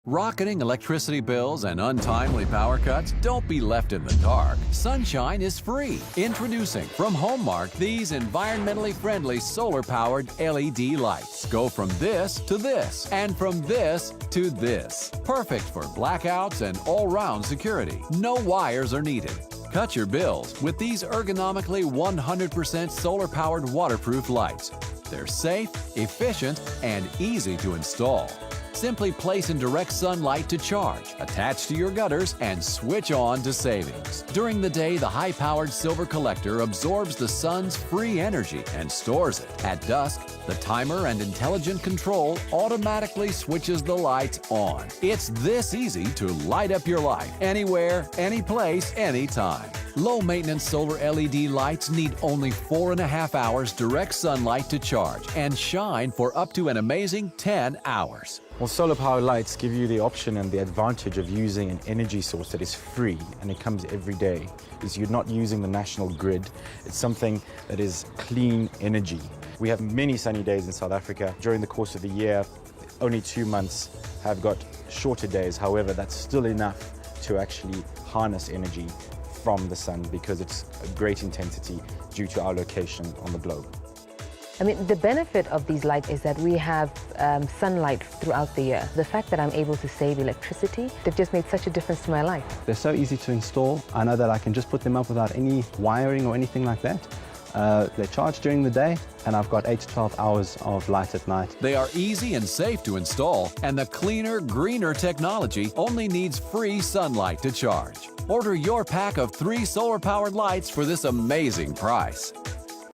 Rocketing electricity bills and untimely power cuts? Don't be left in the dark. Sunshine is free. Introducing from Homemark these environmentally friendly solar-powered LED lights. Go from this to this, and from this to this. Perfect for blackouts and all-round security. No wires are needed. Cut your bills with these ergonomically 100% solar-powered waterproof lights. They're safe, efficient, and easy to install. Simply place in direct sunlight to charge, attach to your gutters, and switch on to savings. During the day, the high-powered silver collector absorbs the sun's free energy and stores it. At dusk, the timer and intelligent control automatically switches the lights on. It's this easy to light up your life, anywhere, anyplace, anytime. Low-maintenance solar LED lights need only 4.5 hours direct sunlight to charge and shine for up to an amazing 10 hours. Well, solar power lights give you the option and the advantage of using an energy source that is free and it comes every day. Is you're not using the national grid. It's something that is clean energy. We have many sunny days in South Africa. During the course of the year, only 2 months have got shorter days. However, that's still enough to actually harness energy from the sun because it's a great intensity due to our location on the globe. I mean, the benefit of these lights is that we have sunlight throughout the year. The fact that I'm able to save electricity, they've just made such a difference to my life. They're so easy to install. I know that I can just put them up without any wiring or anything like that. They charge during the day, and I've got 8 to 12 hours of light at night. They are easy and safe to install, and the cleaner, greener technology only needs free sunlight to charge. Order your pack of 3 solar-powered lights for this amazing price.